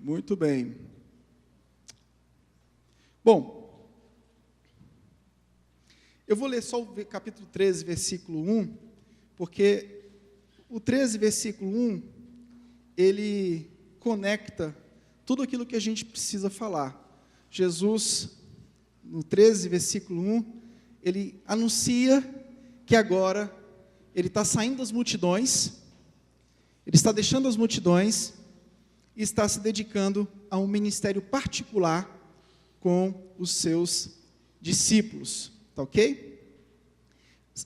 Muito bem. Bom, eu vou ler só o capítulo 13, versículo 1, porque o 13, versículo 1, ele conecta tudo aquilo que a gente precisa falar. Jesus, no 13, versículo 1, ele anuncia que agora ele está saindo das multidões, ele está deixando as multidões e está se dedicando a um ministério particular com os seus discípulos, tá ok?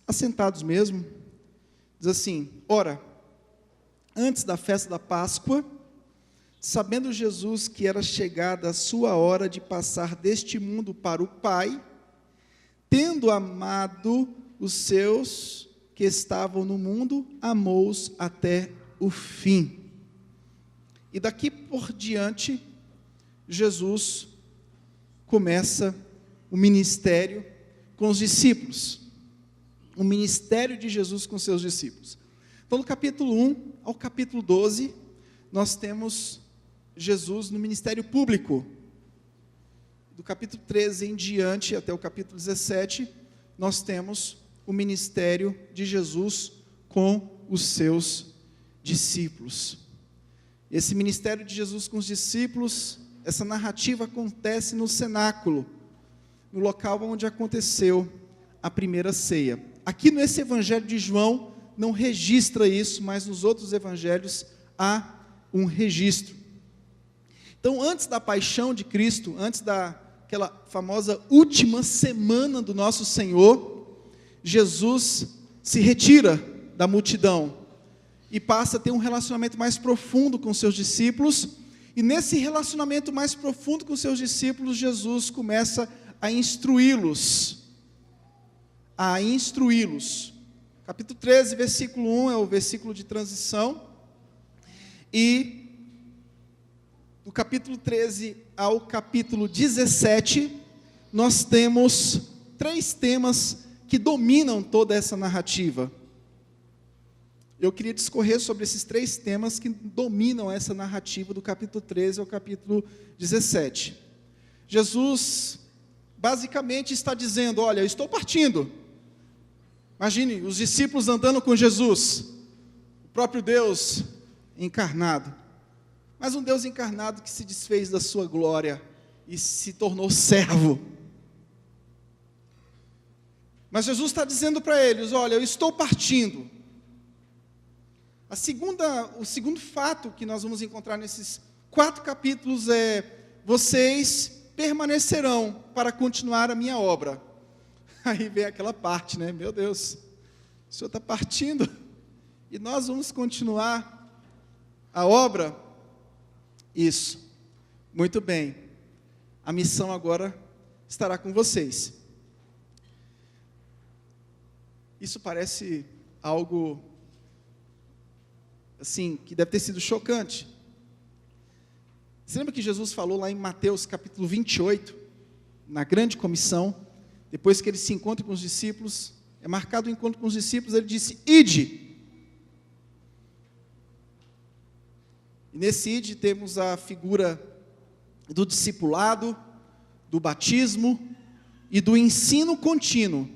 Assentados mesmo, diz assim: ora, antes da festa da Páscoa, sabendo Jesus que era chegada a sua hora de passar deste mundo para o Pai, tendo amado os seus que estavam no mundo, amou-os até o fim. E daqui por diante, Jesus começa o ministério com os discípulos. O ministério de Jesus com seus discípulos. Então, do capítulo 1 ao capítulo 12, nós temos Jesus no ministério público. Do capítulo 13 em diante, até o capítulo 17, nós temos o ministério de Jesus com os seus discípulos. Esse ministério de Jesus com os discípulos, essa narrativa acontece no cenáculo, no local onde aconteceu a primeira ceia. Aqui nesse evangelho de João, não registra isso, mas nos outros evangelhos há um registro. Então, antes da paixão de Cristo, antes daquela famosa última semana do nosso Senhor, Jesus se retira da multidão e passa a ter um relacionamento mais profundo com seus discípulos, e nesse relacionamento mais profundo com seus discípulos, Jesus começa a instruí-los. Capítulo 13, versículo 1 é o versículo de transição, e do capítulo 13 ao capítulo 17, nós temos 3 temas que dominam toda essa narrativa. Eu queria discorrer sobre esses 3 temas que dominam essa narrativa do capítulo 13 ao capítulo 17. Jesus basicamente está dizendo: olha, eu estou partindo. Imagine os discípulos andando com Jesus, o próprio Deus encarnado, mas um Deus encarnado que se desfez da sua glória e se tornou servo. Mas Jesus está dizendo para eles: olha, eu estou partindo. O segundo fato que nós vamos encontrar nesses 4 capítulos é: vocês permanecerão para continuar a minha obra. Aí vem aquela parte, né? Meu Deus, o Senhor está partindo e nós vamos continuar a obra? Isso, muito bem, a missão agora estará com vocês. Isso parece algo assim, que deve ter sido chocante. Você lembra que Jesus falou lá em Mateus capítulo 28, na grande comissão, depois que ele se encontra com os discípulos, é marcado o encontro com os discípulos, ele disse: ide. E nesse ide temos a figura do discipulado, do batismo e do ensino contínuo.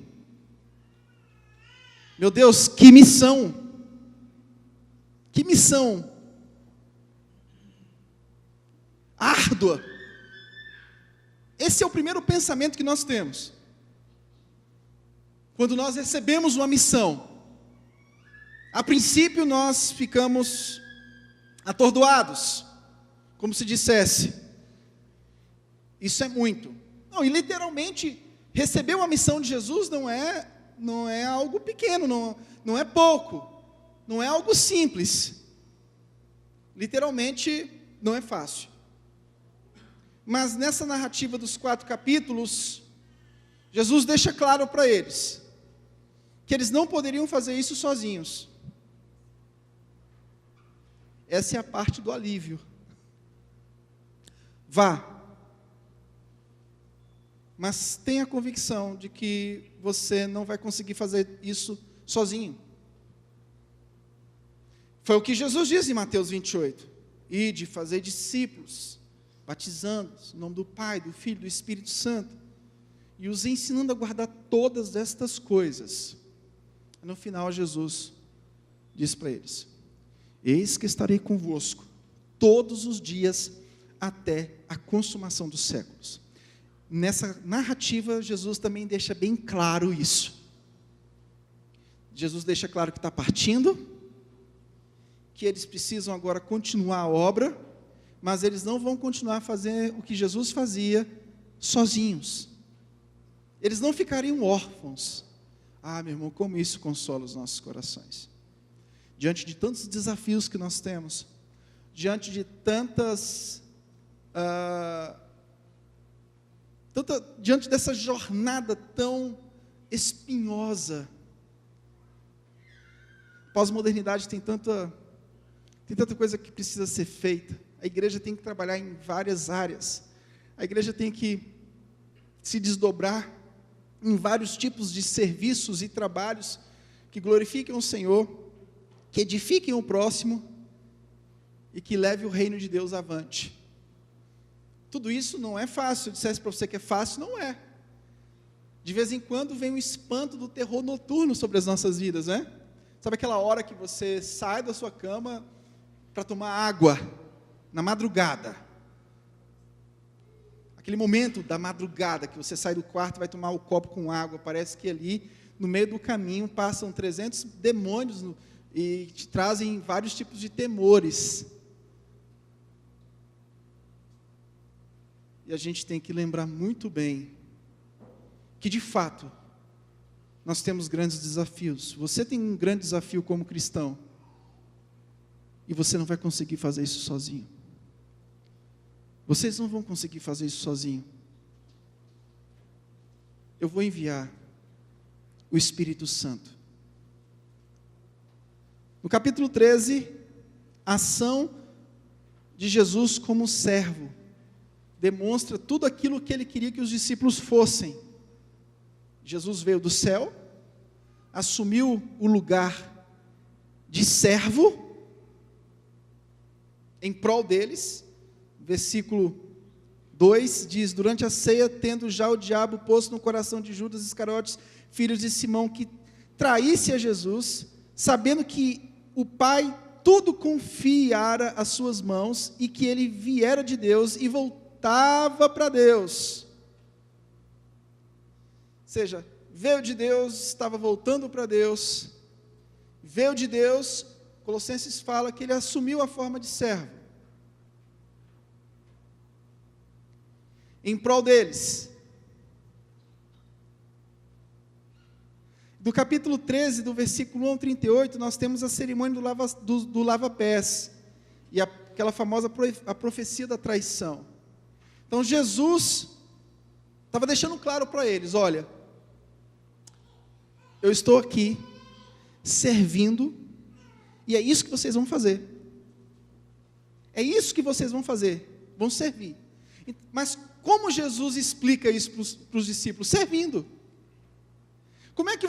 Meu Deus, que missão! Que missão árdua. Esse é o primeiro pensamento que nós temos. Quando nós recebemos uma missão, a princípio nós ficamos atordoados, como se dissesse: isso é muito. Não, e literalmente, receber uma missão de Jesus não é algo pequeno, não é pouco. Não é algo simples, literalmente não é fácil. Mas nessa narrativa dos 4 capítulos, Jesus deixa claro para eles que eles não poderiam fazer isso sozinhos. Essa é a parte do alívio. Vá, mas tenha a convicção de que você não vai conseguir fazer isso sozinho. Foi o que Jesus diz em Mateus 28. ide fazer discípulos, batizando-os em nome do Pai, do Filho e do Espírito Santo, e os ensinando a guardar todas estas coisas. No final, Jesus diz para eles: eis que estarei convosco todos os dias até a consumação dos séculos. Nessa narrativa, Jesus também deixa bem claro isso. Jesus deixa claro que está partindo, que eles precisam agora continuar a obra, mas eles não vão continuar a fazer o que Jesus fazia sozinhos. Eles não ficariam órfãos. Ah, meu irmão, como isso consola os nossos corações. Diante de tantos desafios que nós temos, diante de diante dessa jornada tão espinhosa. Pós-modernidade tem tanta coisa que precisa ser feita. A igreja tem que trabalhar em várias áreas. A igreja tem que se desdobrar em vários tipos de serviços e trabalhos que glorifiquem o Senhor, que edifiquem o próximo e que leve o reino de Deus avante. Tudo isso não é fácil. Se eu dissesse para você que é fácil, não é. De vez em quando vem um espanto do terror noturno sobre as nossas vidas, né? Sabe aquela hora que você sai da sua cama para tomar água, na madrugada? Aquele momento da madrugada, que você sai do quarto e vai tomar o copo com água, parece que ali, no meio do caminho, passam 300 demônios e te trazem vários tipos de temores. E a gente tem que lembrar muito bem que, de fato, nós temos grandes desafios. Você tem um grande desafio como cristão, e você não vai conseguir fazer isso sozinho. Vocês não vão conseguir fazer isso sozinho. Eu vou enviar o Espírito Santo. No capítulo 13, a ação de Jesus como servo demonstra tudo aquilo que ele queria que os discípulos fossem. Jesus veio do céu, assumiu o lugar de servo em prol deles. Versículo 2 diz: durante a ceia, tendo já o diabo posto no coração de Judas Iscariotes, filho de Simão, que traísse a Jesus, sabendo que o Pai tudo confiara às suas mãos, e que ele viera de Deus e voltava para Deus. Ou seja, veio de Deus, estava voltando para Deus, veio de Deus. Colossenses fala que ele assumiu a forma de servo, em prol deles. Do capítulo 13, do versículo 1 ao 38, nós temos a cerimônia do lava-pés, e aquela famosa a profecia da traição. Então Jesus estava deixando claro para eles: olha, eu estou aqui servindo, e é isso que vocês vão fazer. É isso que vocês vão fazer, vão servir. Mas como Jesus explica isso para os discípulos? Servindo. Como é que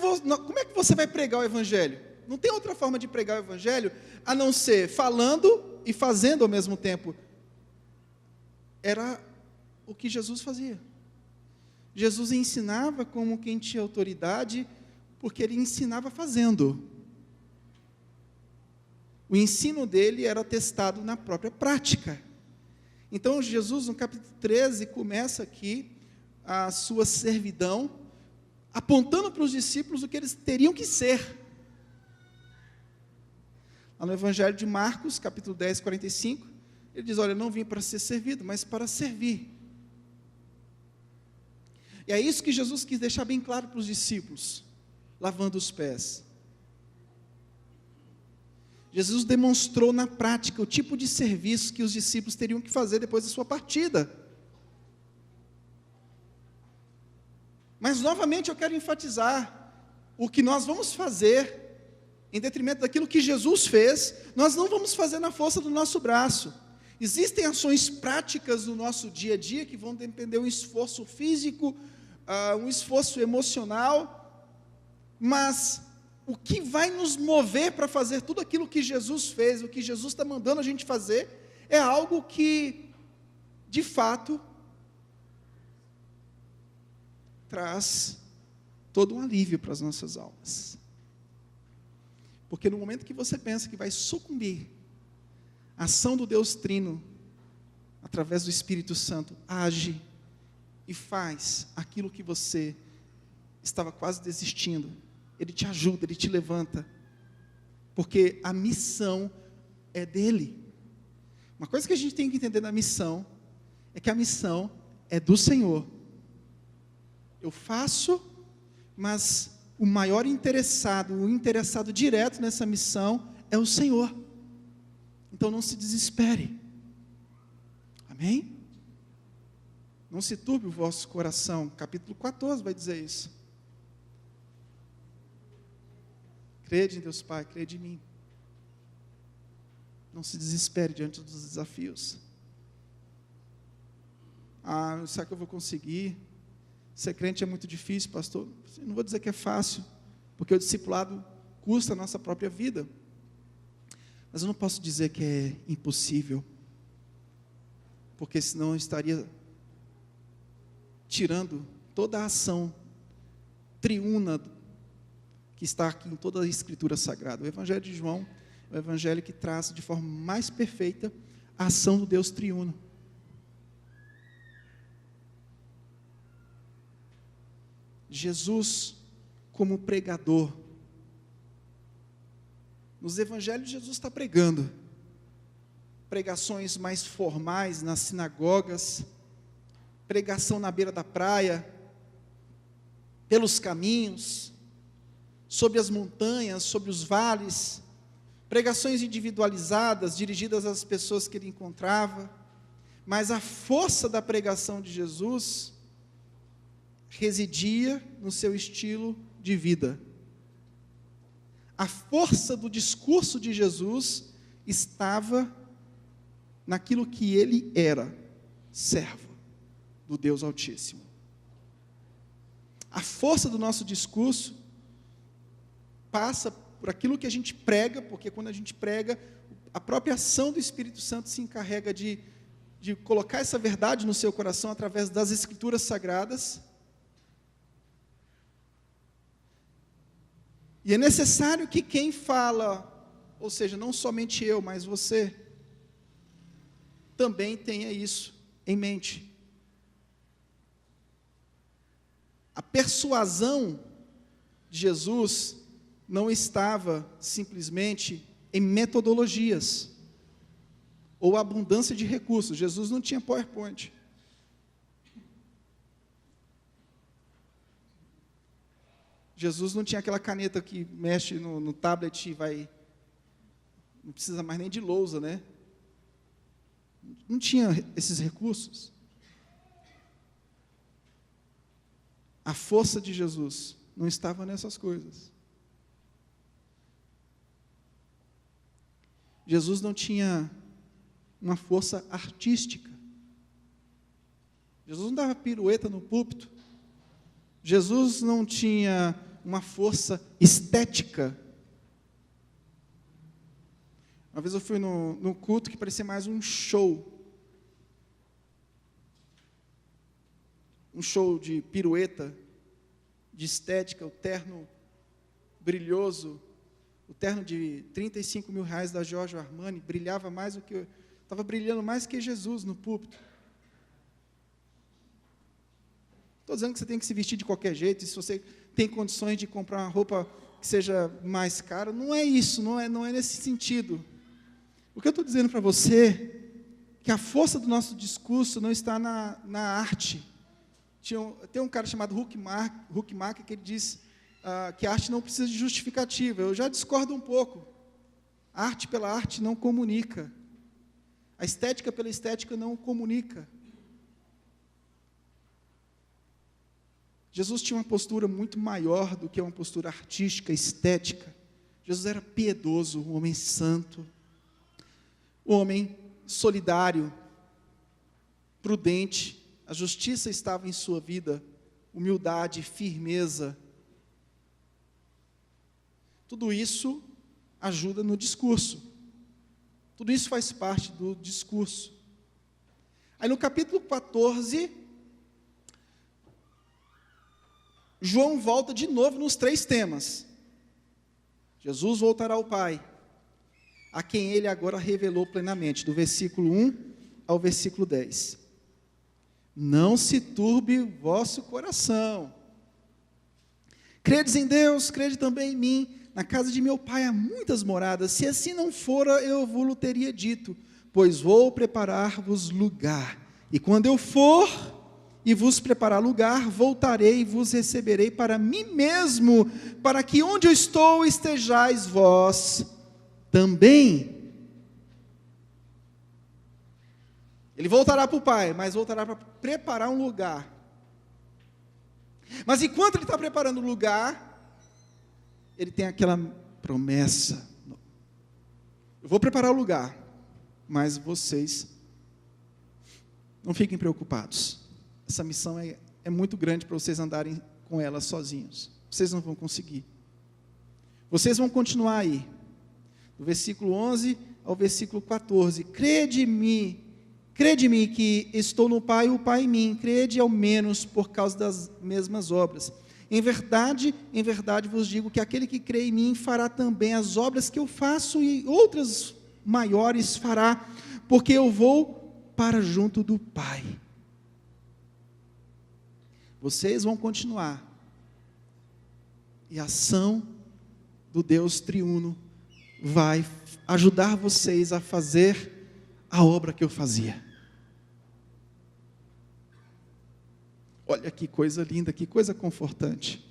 você vai pregar o Evangelho? Não tem outra forma de pregar o Evangelho a não ser falando e fazendo ao mesmo tempo. Era o que Jesus fazia. Jesus ensinava como quem tinha autoridade, porque ele ensinava fazendo. O ensino dele era testado na própria prática. Então Jesus, no capítulo 13, começa aqui a sua servidão, apontando para os discípulos o que eles teriam que ser. Lá no Evangelho de Marcos, capítulo 10, 45, ele diz: olha, eu não vim para ser servido, mas para servir. E é isso que Jesus quis deixar bem claro para os discípulos, lavando os pés. Jesus demonstrou na prática o tipo de serviço que os discípulos teriam que fazer depois da sua partida. Mas novamente eu quero enfatizar: o que nós vamos fazer em detrimento daquilo que Jesus fez, nós não vamos fazer na força do nosso braço. Existem ações práticas no nosso dia a dia que vão depender de um esforço físico, um esforço emocional, mas o que vai nos mover para fazer tudo aquilo que Jesus fez, o que Jesus está mandando a gente fazer, é algo que, de fato, traz todo um alívio para as nossas almas. Porque no momento que você pensa que vai sucumbir, a ação do Deus Trino, através do Espírito Santo, age e faz aquilo que você estava quase desistindo. Ele te ajuda, Ele te levanta, porque a missão é dEle. Uma coisa que a gente tem que entender na missão, é que a missão é do Senhor. Eu faço, mas o maior interessado, o interessado direto nessa missão é o Senhor. Então não se desespere. Amém? Não se turbe o vosso coração. Capítulo 14 vai dizer isso. Crede em Deus Pai, crede em mim. Não se desespere diante dos desafios. Será que eu vou conseguir? Ser crente é muito difícil, pastor. Eu não vou dizer que é fácil, porque o discipulado custa a nossa própria vida. Mas eu não posso dizer que é impossível, porque senão eu estaria tirando toda a ação triuna que está aqui em toda a Escritura Sagrada. O Evangelho de João é o Evangelho que traz de forma mais perfeita a ação do Deus triuno. Jesus como pregador. Nos evangelhos Jesus está pregando. Pregações mais formais nas sinagogas, pregação na beira da praia, pelos caminhos, sobre as montanhas, sobre os vales, pregações individualizadas, dirigidas às pessoas que ele encontrava, mas a força da pregação de Jesus residia no seu estilo de vida. A força do discurso de Jesus estava naquilo que ele era, servo do Deus Altíssimo. A força do nosso discurso passa por aquilo que a gente prega, porque quando a gente prega, a própria ação do Espírito Santo se encarrega de colocar essa verdade no seu coração através das Escrituras Sagradas. E é necessário que quem fala, ou seja, não somente eu, mas você, também tenha isso em mente. A persuasão de Jesus não estava simplesmente em metodologias ou abundância de recursos. Jesus não tinha PowerPoint. Jesus não tinha aquela caneta que mexe no tablet e vai... Não precisa mais nem de lousa, né? Não tinha esses recursos. A força de Jesus não estava nessas coisas. Jesus não tinha uma força artística. Jesus não dava pirueta no púlpito. Jesus não tinha uma força estética. Uma vez eu fui num culto que parecia mais um show. Um show de pirueta, de estética, o terno brilhoso, o terno de R$35 mil da Giorgio Armani, brilhava mais do que... Estava brilhando mais que Jesus no púlpito. Estou dizendo que você tem que se vestir de qualquer jeito, e se você tem condições de comprar uma roupa que seja mais cara, não é isso, não é nesse sentido. O que eu estou dizendo para você, que a força do nosso discurso não está na arte. Tem um cara chamado Huckmark que ele diz que a arte não precisa de justificativa. Eu já discordo um pouco. A arte pela arte não comunica. A estética pela estética não comunica. Jesus tinha uma postura muito maior do que uma postura artística, estética. Jesus era piedoso, um homem santo, um homem solidário, prudente. A justiça estava em sua vida, humildade, firmeza. Tudo isso ajuda no discurso. Tudo isso faz parte do discurso. Aí no capítulo 14, João volta de novo nos 3 temas. Jesus voltará ao Pai, a quem ele agora revelou plenamente, do versículo 1 ao versículo 10. Não se turbe o vosso coração. Credes em Deus, crede também em mim. Na casa de meu Pai há muitas moradas. Se assim não fora, eu vos teria dito, pois vou preparar-vos lugar. E quando eu for e vos preparar lugar, voltarei e vos receberei para mim mesmo, para que onde eu estou estejais vós também. Ele voltará para o Pai, mas voltará para preparar um lugar. Mas enquanto ele está preparando o lugar, ele tem aquela promessa: eu vou preparar o lugar, mas vocês não fiquem preocupados. Essa missão é muito grande para vocês andarem com ela sozinhos. Vocês não vão conseguir. Vocês vão continuar aí. Do versículo 11 ao versículo 14. Crede-me que estou no Pai e o Pai em mim. Crede ao menos por causa das mesmas obras. Em verdade vos digo que aquele que crê em mim fará também as obras que eu faço e outras maiores fará, porque eu vou para junto do Pai. Vocês vão continuar, e a ação do Deus triuno vai ajudar vocês a fazer a obra que eu fazia. Olha que coisa linda, que coisa confortante.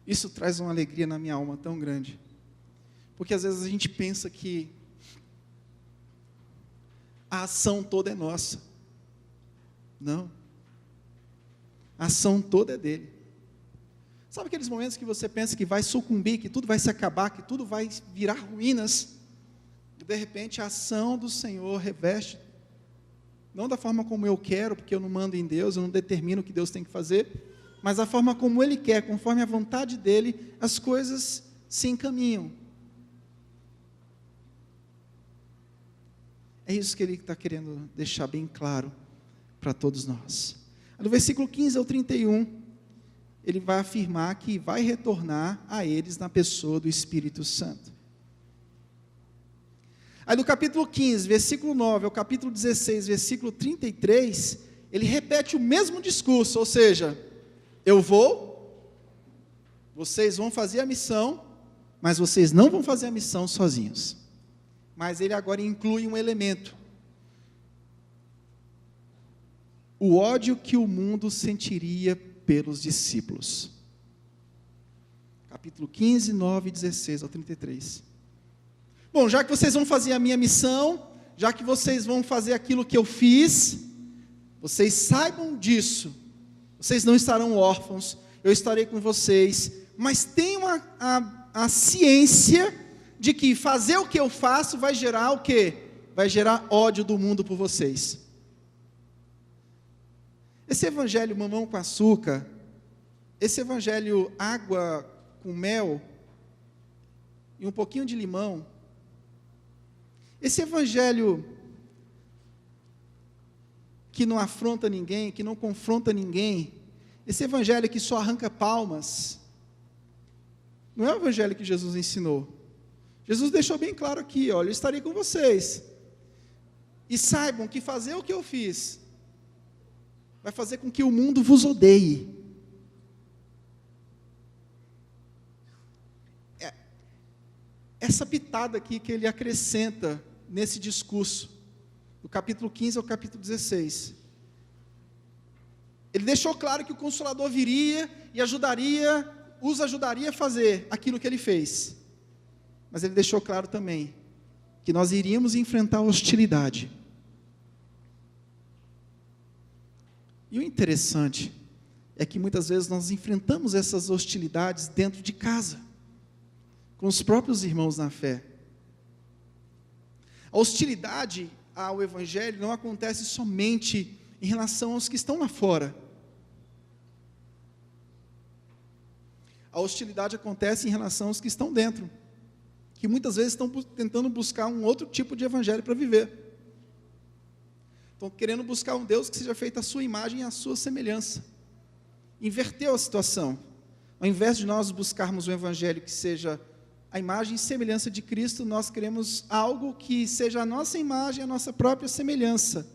Isso traz uma alegria na minha alma tão grande, porque às vezes a gente pensa que a ação toda é nossa. Não. A ação toda é dele. Sabe aqueles momentos que você pensa que vai sucumbir, que tudo vai se acabar, que tudo vai virar ruínas, e de repente a ação do Senhor reveste, não da forma como eu quero, porque eu não mando em Deus, eu não determino o que Deus tem que fazer, mas da forma como Ele quer, conforme a vontade dEle, as coisas se encaminham. É isso que Ele está querendo deixar bem claro para todos nós. Do versículo 15 ao 31, Ele vai afirmar que vai retornar a eles na pessoa do Espírito Santo. Aí do capítulo 15, versículo 9, ao capítulo 16, versículo 33, Ele repete o mesmo discurso, ou seja, eu vou, vocês vão fazer a missão, mas vocês não vão fazer a missão sozinhos. Mas ele agora inclui um elemento: o ódio que o mundo sentiria pelos discípulos. Capítulo 15, 9, 16 ao 33. Bom, já que vocês vão fazer a minha missão, já que vocês vão fazer aquilo que eu fiz, vocês saibam disso, vocês não estarão órfãos, eu estarei com vocês, mas tenham a ciência de que fazer o que eu faço vai gerar o quê? Vai gerar ódio do mundo por vocês. Esse evangelho mamão com açúcar, esse evangelho água com mel e um pouquinho de limão, esse evangelho que não afronta ninguém, que não confronta ninguém, esse evangelho que só arranca palmas, não é o evangelho que Jesus ensinou. Jesus deixou bem claro aqui, olha, eu estarei com vocês, e saibam que fazer o que eu fiz, vai fazer com que o mundo vos odeie. Essa pitada aqui que ele acrescenta nesse discurso, do capítulo 15 ao capítulo 16, ele deixou claro que o Consolador viria e os ajudaria a fazer aquilo que ele fez, mas ele deixou claro também, que nós iríamos enfrentar a hostilidade. E o interessante, é que muitas vezes nós enfrentamos essas hostilidades dentro de casa, com os próprios irmãos na fé. A hostilidade ao Evangelho não acontece somente em relação aos que estão lá fora. A hostilidade acontece em relação aos que estão dentro, que muitas vezes estão tentando buscar um outro tipo de evangelho para viver. Estão querendo buscar um Deus que seja feito à sua imagem e à sua semelhança. Inverteu a situação. Ao invés de nós buscarmos um evangelho que seja a imagem e semelhança de Cristo, nós queremos algo que seja a nossa imagem, a nossa própria semelhança.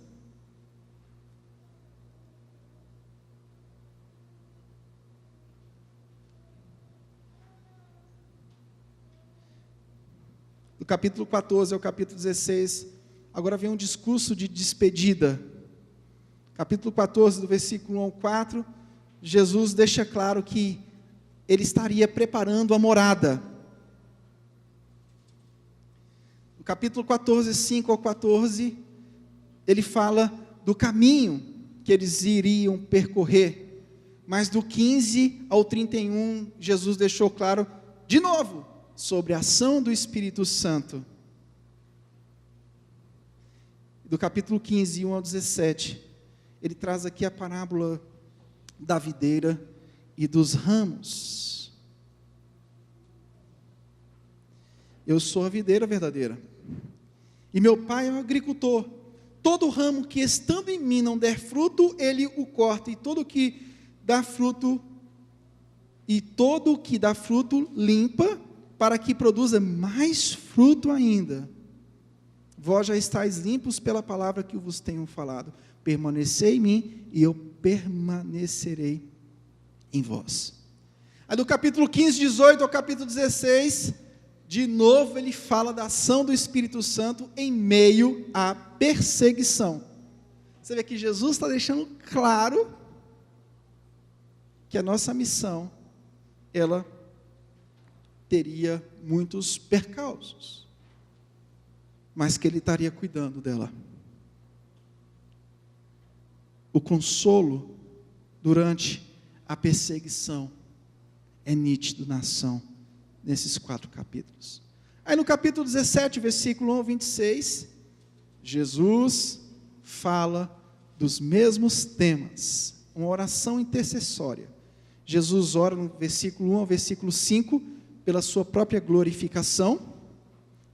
Do capítulo 14 ao capítulo 16, agora vem um discurso de despedida. Capítulo 14, do versículo 1 ao 4, Jesus deixa claro que ele estaria preparando a morada. No capítulo 14, 5 ao 14, ele fala do caminho que eles iriam percorrer. Mas do 15 ao 31, Jesus deixou claro, de novo, sobre a ação do Espírito Santo. Do capítulo 15, 1 ao 17, ele traz aqui a parábola da videira e dos ramos. Eu sou a videira verdadeira, e meu pai é um agricultor. Todo ramo que estando em mim não der fruto, ele o corta, e todo que dá fruto, limpa, para que produza mais fruto ainda. Vós já estáis limpos pela palavra que vos tenho falado. Permanecei em mim, e eu permanecerei em vós. Aí do capítulo 15, 18 ao capítulo 16, de novo ele fala da ação do Espírito Santo em meio à perseguição. Você vê que Jesus está deixando claro que a nossa missão, ela teria muitos percalços, mas que ele estaria cuidando dela. O consolo durante a perseguição é nítido na ação nesses 4 capítulos. Aí no capítulo 17, versículo 1 ao 26, Jesus fala dos mesmos temas, uma oração intercessória. Jesus ora no versículo 1 ao versículo 5, pela sua própria glorificação.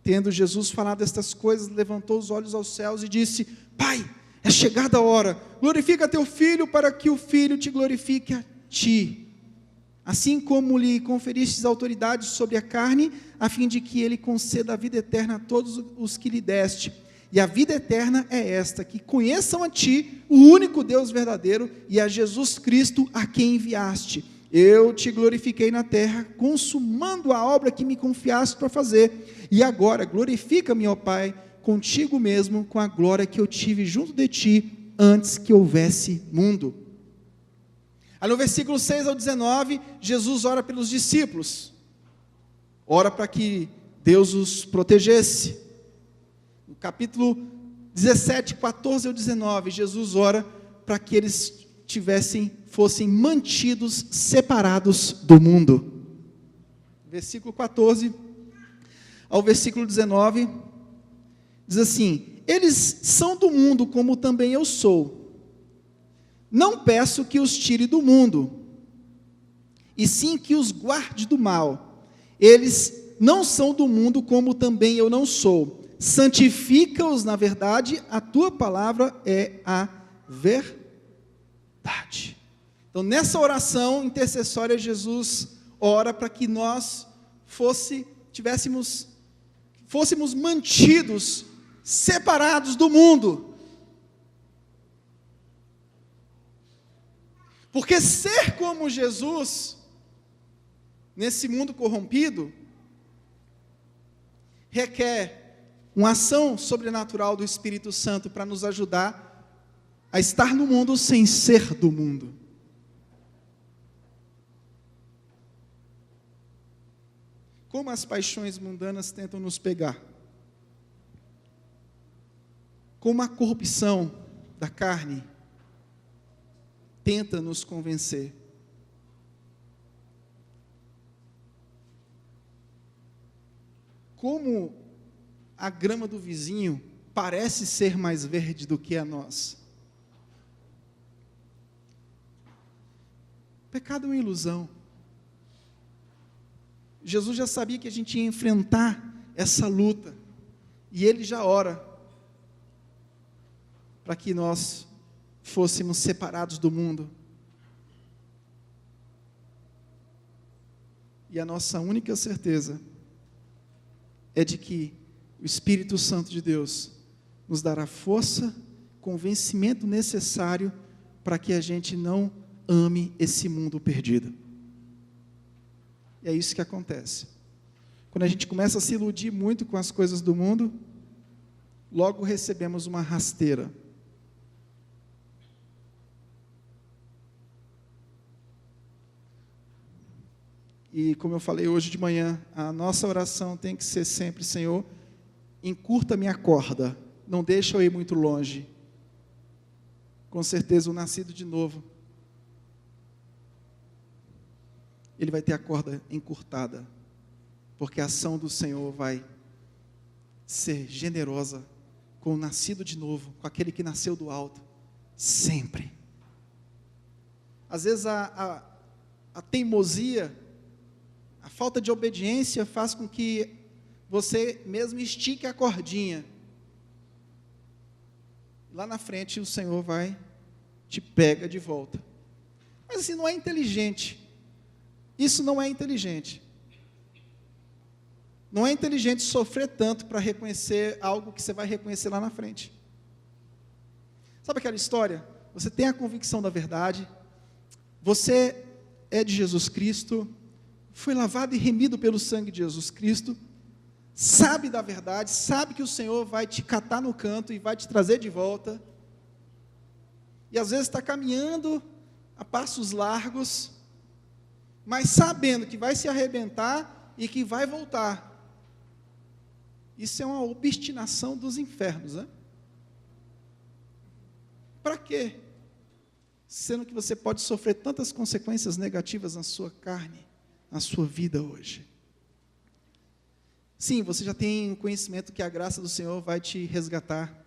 Tendo Jesus falado estas coisas, levantou os olhos aos céus e disse: Pai, é chegada a hora, glorifica teu Filho, para que o Filho te glorifique a ti. Assim como lhe conferistes autoridade sobre a carne, a fim de que ele conceda a vida eterna a todos os que lhe deste. E a vida eterna é esta, que conheçam a ti, o único Deus verdadeiro, e a Jesus Cristo, a quem enviaste. Eu te glorifiquei na terra, consumando a obra que me confiaste para fazer. E agora glorifica-me, ó Pai, contigo mesmo, com a glória que eu tive junto de ti, antes que houvesse mundo. Aí no versículo 6 ao 19, Jesus ora pelos discípulos. Ora para que Deus os protegesse. No capítulo 17, 14 ao 19, Jesus ora para que eles fossem mantidos separados do mundo. Versículo 14 ao versículo 19, diz assim: eles são do mundo, como também eu sou. Não peço que os tire do mundo, e sim que os guarde do mal. Eles não são do mundo, como também eu não sou. Santifica-os na verdade, a tua palavra é a verdade. Então, nessa oração intercessória, Jesus ora para que nós fôssemos mantidos separados do mundo. Porque ser como Jesus, nesse mundo corrompido, requer uma ação sobrenatural do Espírito Santo para nos ajudar a estar no mundo sem ser do mundo. Como as paixões mundanas tentam nos pegar. Como a corrupção da carne tenta nos convencer. Como a grama do vizinho parece ser mais verde do que a nossa. O pecado é uma ilusão. Jesus já sabia que a gente ia enfrentar essa luta, e Ele já ora para que nós fôssemos separados do mundo. E a nossa única certeza é de que o Espírito Santo de Deus nos dará força, convencimento necessário para que a gente não ame esse mundo perdido. E é isso que acontece. Quando a gente começa a se iludir muito com as coisas do mundo, logo recebemos uma rasteira. E como eu falei hoje de manhã, a nossa oração tem que ser sempre: Senhor, encurta minha corda, não deixa eu ir muito longe. Com certeza o nascido de novo, ele vai ter a corda encurtada, porque a ação do Senhor vai ser generosa com o nascido de novo, com aquele que nasceu do alto, sempre. Às vezes a teimosia, a falta de obediência faz com que você mesmo estique a cordinha. Lá na frente o Senhor vai, te pega de volta. Mas assim, não é inteligente. Isso não é inteligente. Não é inteligente sofrer tanto para reconhecer algo que você vai reconhecer lá na frente. Sabe aquela história? Você tem a convicção da verdade, você é de Jesus Cristo, foi lavado e remido pelo sangue de Jesus Cristo, sabe da verdade, sabe que o Senhor vai te catar no canto e vai te trazer de volta, e às vezes está caminhando a passos largos, mas sabendo que vai se arrebentar e que vai voltar. Isso é uma obstinação dos infernos, né? Para quê? Sendo que você pode sofrer tantas consequências negativas na sua carne, na sua vida hoje. Sim, você já tem o conhecimento que a graça do Senhor vai te resgatar.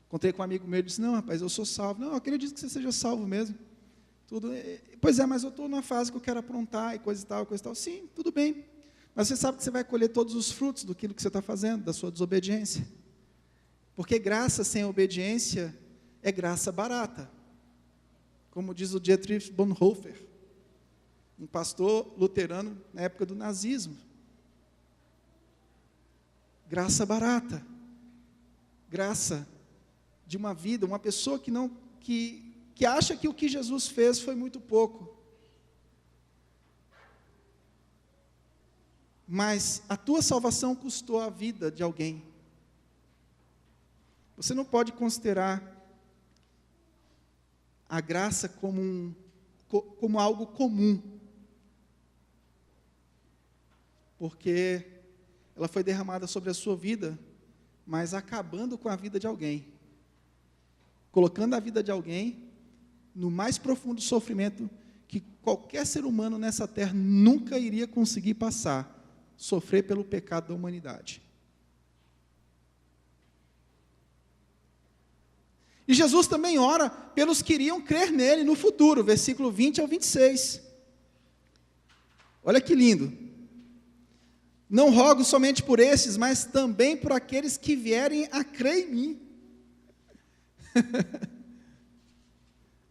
Encontrei com um amigo meu e disse: não, rapaz, eu sou salvo. Não, eu acredito que você seja salvo mesmo. Tudo. Pois é, mas eu estou numa fase que eu quero aprontar e coisa e tal, coisa e tal. Sim, tudo bem. Mas você sabe que você vai colher todos os frutos do que você está fazendo, da sua desobediência. Porque graça sem obediência é graça barata. Como diz o Dietrich Bonhoeffer, um pastor luterano na época do nazismo. Graça barata. Graça de uma vida, uma pessoa que acha que o que Jesus fez foi muito pouco. Mas a tua salvação custou a vida de alguém. Você não pode considerar a graça como algo comum, porque ela foi derramada sobre a sua vida, mas acabando com a vida de alguém, colocando a vida de alguém no mais profundo sofrimento que qualquer ser humano nessa terra nunca iria conseguir passar, sofrer pelo pecado da humanidade. E Jesus também ora pelos que iriam crer nele no futuro, versículo 20 ao 26. Olha que lindo. Não rogo somente por esses, mas também por aqueles que vierem a crer em mim.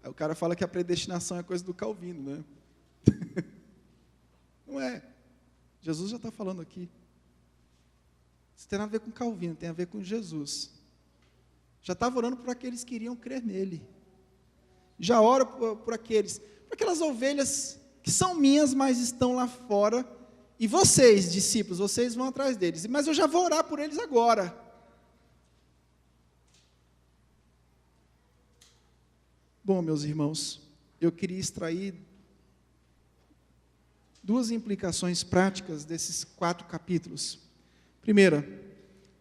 Aí o cara fala que a predestinação é coisa do Calvino, né? Não é. Jesus já está falando aqui. Isso tem nada a ver com Calvino, tem a ver com Jesus. Já estava orando por aqueles que iriam crer nele. Já oro por aquelas ovelhas que são minhas, mas estão lá fora. E vocês, discípulos, vocês vão atrás deles. Mas eu já vou orar por eles agora. Bom, meus irmãos, eu queria extrair duas implicações práticas desses 4 capítulos. Primeira,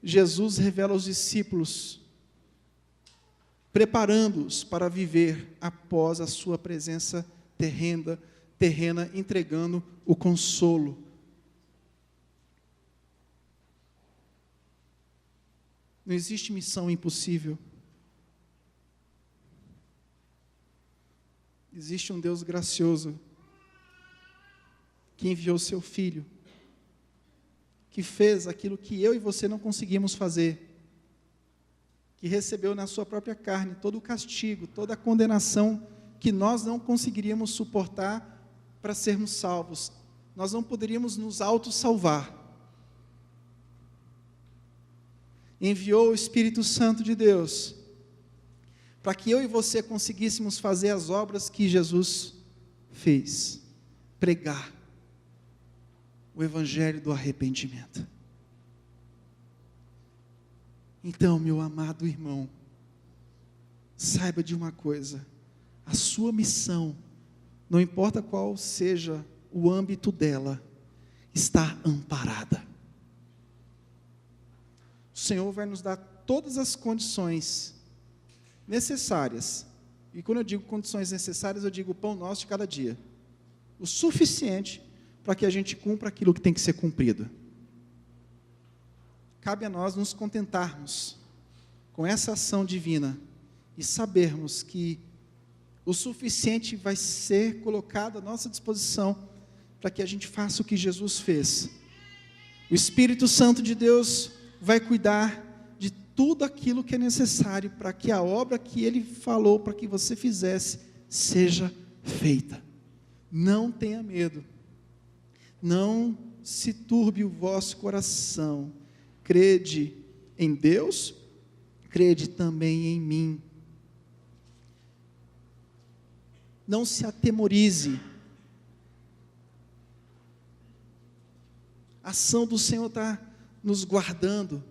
Jesus revela aos discípulos, preparando-os para viver após a sua presença terrena, entregando o consolo. Não existe missão impossível. Existe um Deus gracioso que enviou seu Filho que fez aquilo que eu e você não conseguimos fazer, que recebeu na sua própria carne todo o castigo, toda a condenação que nós não conseguiríamos suportar para sermos salvos. Nós não poderíamos nos auto-salvar. Enviou o Espírito Santo de Deus para que eu e você conseguíssemos fazer as obras que Jesus fez, pregar o Evangelho do arrependimento. Então, meu amado irmão, saiba de uma coisa: a sua missão, não importa qual seja o âmbito dela, está amparada. O Senhor vai nos dar todas as condições necessárias, e quando eu digo condições necessárias, eu digo o pão nosso de cada dia, o suficiente para que a gente cumpra aquilo que tem que ser cumprido. Cabe a nós nos contentarmos com essa ação divina e sabermos que o suficiente vai ser colocado à nossa disposição para que a gente faça o que Jesus fez. O Espírito Santo de Deus vai cuidar de tudo aquilo que é necessário para que a obra que Ele falou para que você fizesse seja feita. Não tenha medo, não se turbe o vosso coração, crede em Deus, crede também em mim. Não se atemorize. A ação do Senhor está nos guardando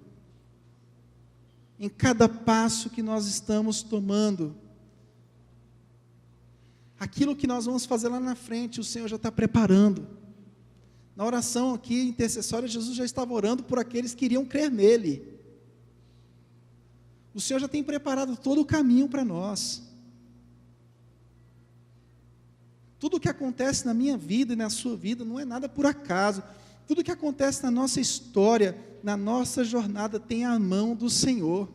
em cada passo que nós estamos tomando. Aquilo que nós vamos fazer lá na frente, o Senhor já está preparando. Na oração aqui, intercessória, Jesus já estava orando por aqueles que iriam crer nele. O Senhor já tem preparado todo o caminho para nós. Tudo o que acontece na minha vida e na sua vida não é nada por acaso. Tudo o que acontece na nossa história, na nossa jornada, tem a mão do Senhor.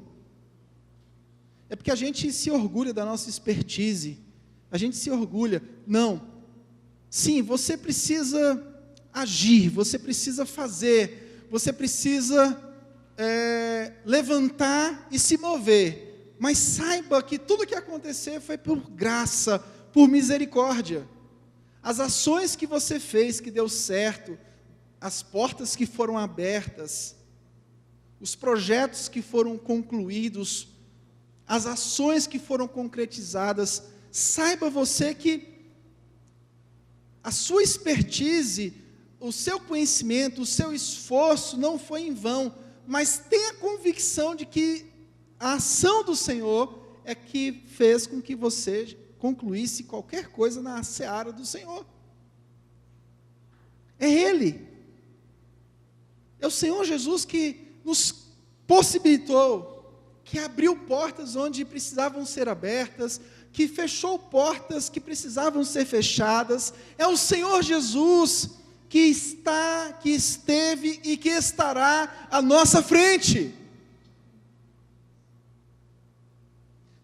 É porque a gente se orgulha da nossa expertise, a gente se orgulha. Não. Sim, você precisa agir, você precisa fazer, você precisa levantar e se mover. Mas saiba que tudo o que acontecer foi por graça, por misericórdia. As ações que você fez, que deu certo, as portas que foram abertas, os projetos que foram concluídos, as ações que foram concretizadas, saiba você que a sua expertise, o seu conhecimento, o seu esforço não foi em vão, mas tenha convicção de que a ação do Senhor é que fez com que você concluísse qualquer coisa na seara do Senhor. É Ele. É o Senhor Jesus que nos possibilitou, que abriu portas onde precisavam ser abertas, que fechou portas que precisavam ser fechadas. É o Senhor Jesus que está, que esteve e que estará à nossa frente.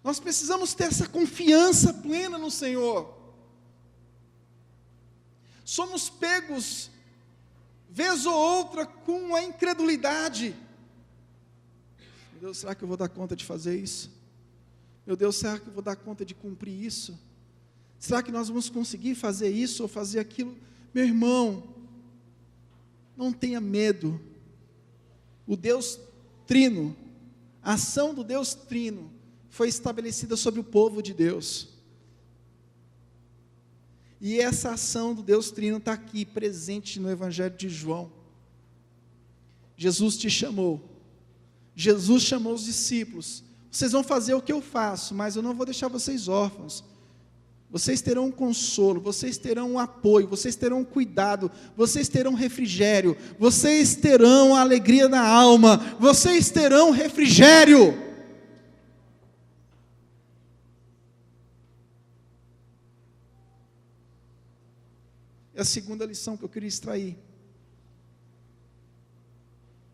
Nós precisamos ter essa confiança plena no Senhor. Somos pegos, vez ou outra, com a incredulidade. Meu Deus, será que eu vou dar conta de fazer isso? Meu Deus, será que eu vou dar conta de cumprir isso? Será que nós vamos conseguir fazer isso ou fazer aquilo? Meu irmão, não tenha medo. O Deus Trino, a ação do Deus Trino, foi estabelecida sobre o povo de Deus. E essa ação do Deus Trino está aqui, presente no Evangelho de João. Jesus te chamou. Jesus chamou os discípulos. Vocês vão fazer o que eu faço, mas eu não vou deixar vocês órfãos. Vocês terão um consolo, vocês terão um apoio, vocês terão um cuidado, vocês terão refrigério, vocês terão a alegria da alma, vocês terão refrigério. É a segunda lição que eu queria extrair.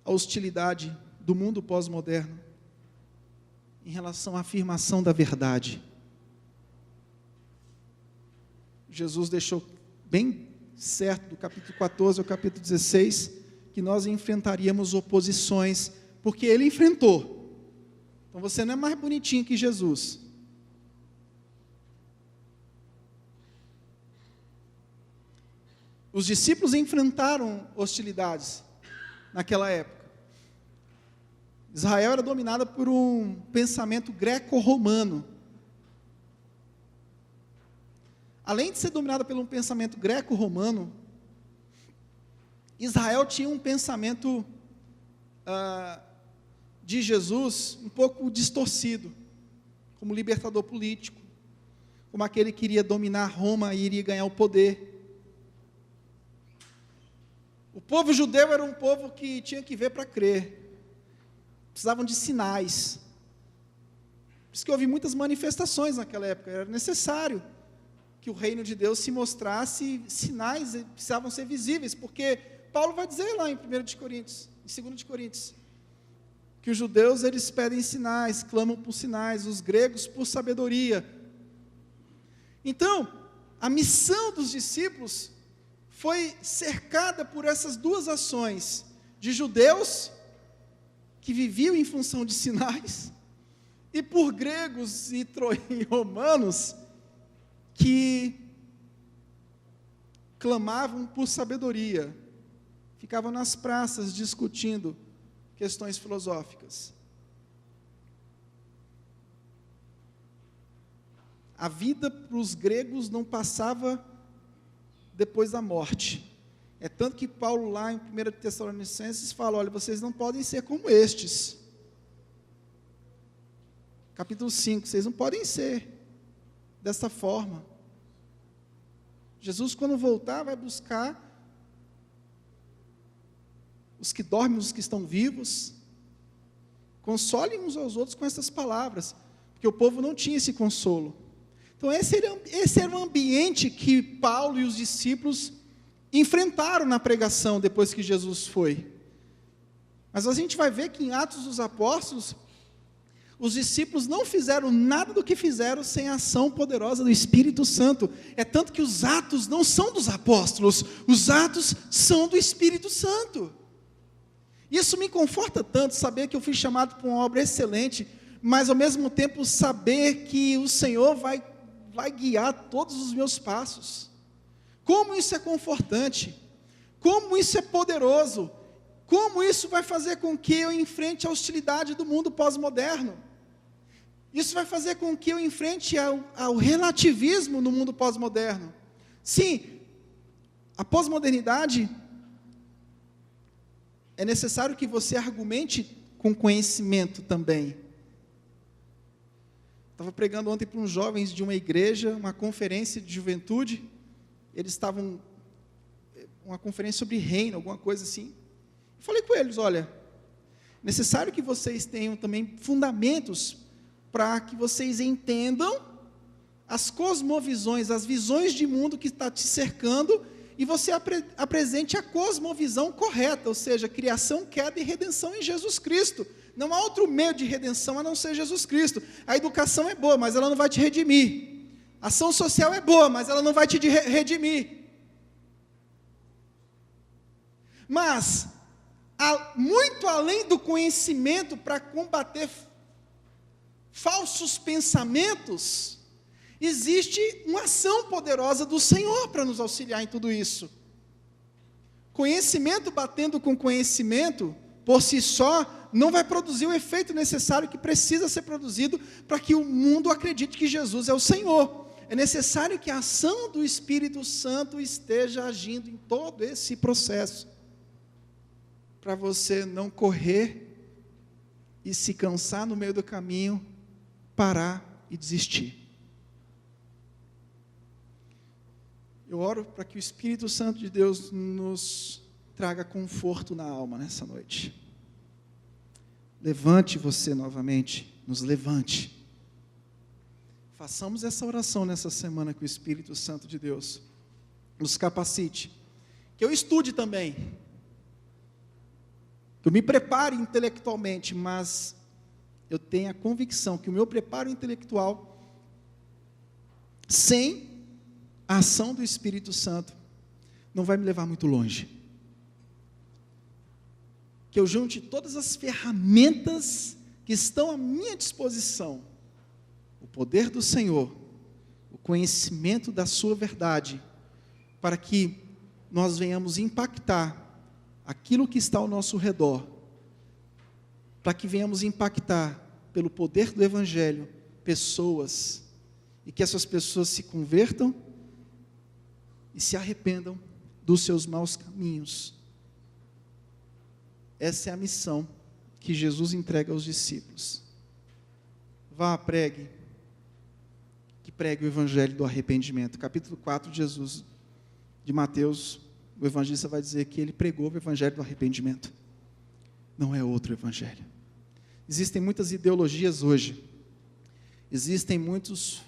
A hostilidade do mundo pós-moderno em relação à afirmação da verdade. Jesus deixou bem certo, do capítulo 14 ao capítulo 16, que nós enfrentaríamos oposições, porque ele enfrentou. Então você não é mais bonitinho que Jesus. Os discípulos enfrentaram hostilidades naquela época. Israel era dominada por um pensamento greco-romano. Além de ser dominada por um pensamento greco-romano, Israel tinha um pensamento de Jesus um pouco distorcido, como libertador político, como aquele que iria dominar Roma e iria ganhar o poder. O povo judeu era um povo que tinha que ver para crer, precisavam de sinais. Por isso que houve muitas manifestações naquela época, era necessário que o reino de Deus se mostrasse, sinais precisavam ser visíveis, porque Paulo vai dizer lá em 1 de Coríntios, em 2 de Coríntios, que os judeus eles pedem sinais, clamam por sinais, os gregos por sabedoria. Então, a missão dos discípulos foi cercada por essas duas ações, de judeus que viviam em função de sinais, e por gregos e romanos que clamavam por sabedoria, ficavam nas praças discutindo questões filosóficas. A vida para os gregos não passava depois da morte. É tanto que Paulo lá em 1 Tessalonicenses fala, olha, vocês não podem ser como estes. Capítulo 5, vocês não podem ser dessa forma. Jesus, quando voltar, vai buscar os que dormem, os que estão vivos. Consolem uns aos outros com essas palavras, porque o povo não tinha esse consolo. Então esse era o ambiente que Paulo e os discípulos enfrentaram na pregação depois que Jesus foi. Mas a gente vai ver que em Atos dos Apóstolos, os discípulos não fizeram nada do que fizeram sem a ação poderosa do Espírito Santo. É tanto que os atos não são dos apóstolos, os atos são do Espírito Santo. Isso me conforta tanto, saber que eu fui chamado para uma obra excelente, mas ao mesmo tempo saber que o Senhor vai guiar todos os meus passos. Como isso é confortante, como isso é poderoso, como isso vai fazer com que eu enfrente a hostilidade do mundo pós-moderno. Isso vai fazer com que eu enfrente ao relativismo no mundo pós-moderno. Sim, a pós-modernidade, é necessário que você argumente com conhecimento também. Estava pregando ontem para uns jovens de uma igreja, uma conferência de juventude, eles estavam, uma conferência sobre reino, alguma coisa assim. Falei com eles, olha, necessário que vocês tenham também fundamentos para que vocês entendam as cosmovisões, as visões de mundo que está te cercando, e você apresente a cosmovisão correta, ou seja, criação, queda e redenção em Jesus Cristo. Não há outro meio de redenção a não ser Jesus Cristo. A educação é boa, mas ela não vai te redimir. A ação social é boa, mas ela não vai te redimir. Mas, muito além do conhecimento para combater falsos pensamentos, existe uma ação poderosa do Senhor para nos auxiliar em tudo isso. Conhecimento batendo com conhecimento, por si só, não vai produzir o efeito necessário que precisa ser produzido para que o mundo acredite que Jesus é o Senhor. É necessário que a ação do Espírito Santo esteja agindo em todo esse processo, para você não correr e se cansar no meio do caminho, parar e desistir. Eu oro para que o Espírito Santo de Deus nos traga conforto na alma nessa noite. Levante você novamente, nos levante. Façamos essa oração nessa semana que o Espírito Santo de Deus nos capacite. Que eu estude também. Que eu me prepare intelectualmente, mas eu tenho a convicção que o meu preparo intelectual, sem a ação do Espírito Santo, não vai me levar muito longe. que eu junte todas as ferramentas que estão à minha disposição, o poder do Senhor, o conhecimento da sua verdade, para que nós venhamos impactar aquilo que está ao nosso redor, para que venhamos impactar pelo poder do Evangelho pessoas, e que essas pessoas se convertam e se arrependam dos seus maus caminhos. Essa é a missão que Jesus entrega aos discípulos. Vá, pregue, que pregue o Evangelho do arrependimento. Capítulo 4 de Mateus, o evangelista vai dizer que ele pregou o Evangelho do arrependimento. Não é outro Evangelho. Existem muitas ideologias hoje, existem muitos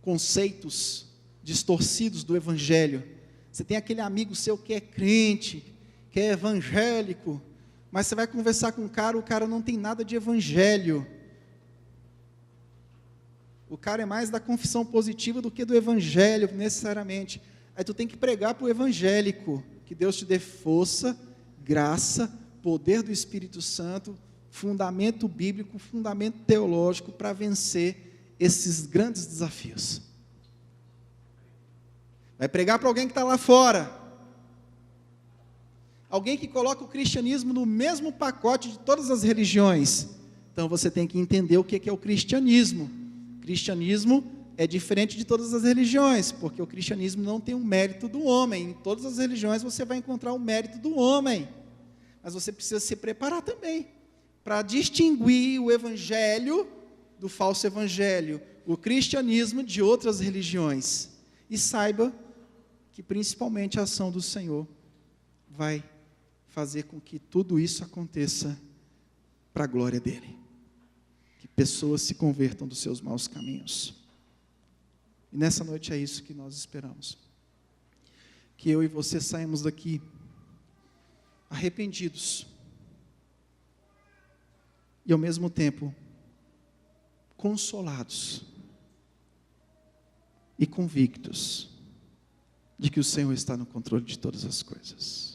conceitos distorcidos do Evangelho. Você tem aquele amigo seu que é crente, que é evangélico, mas você vai conversar com o cara não tem nada de Evangelho. O cara é mais da confissão positiva do que do Evangelho, necessariamente. Aí tu tem que pregar para o evangélico, que Deus te dê força, graça, poder do Espírito Santo, fundamento bíblico, fundamento teológico, para vencer esses grandes desafios. Vai pregar para alguém que está lá fora, alguém que coloca o cristianismo no mesmo pacote de todas as religiões. Então você tem que entender o que é o cristianismo. O cristianismo é diferente de todas as religiões, porque o cristianismo não tem um mérito do homem. Em todas as religiões você vai encontrar o mérito do homem, mas você precisa se preparar também, para distinguir o evangelho do falso evangelho, o cristianismo de outras religiões, e saiba que principalmente a ação do Senhor vai fazer com que tudo isso aconteça para a glória dEle, que pessoas se convertam dos seus maus caminhos. E nessa noite é isso que nós esperamos, que eu e você saímos daqui arrependidos, e ao mesmo tempo consolados e convictos de que o Senhor está no controle de todas as coisas.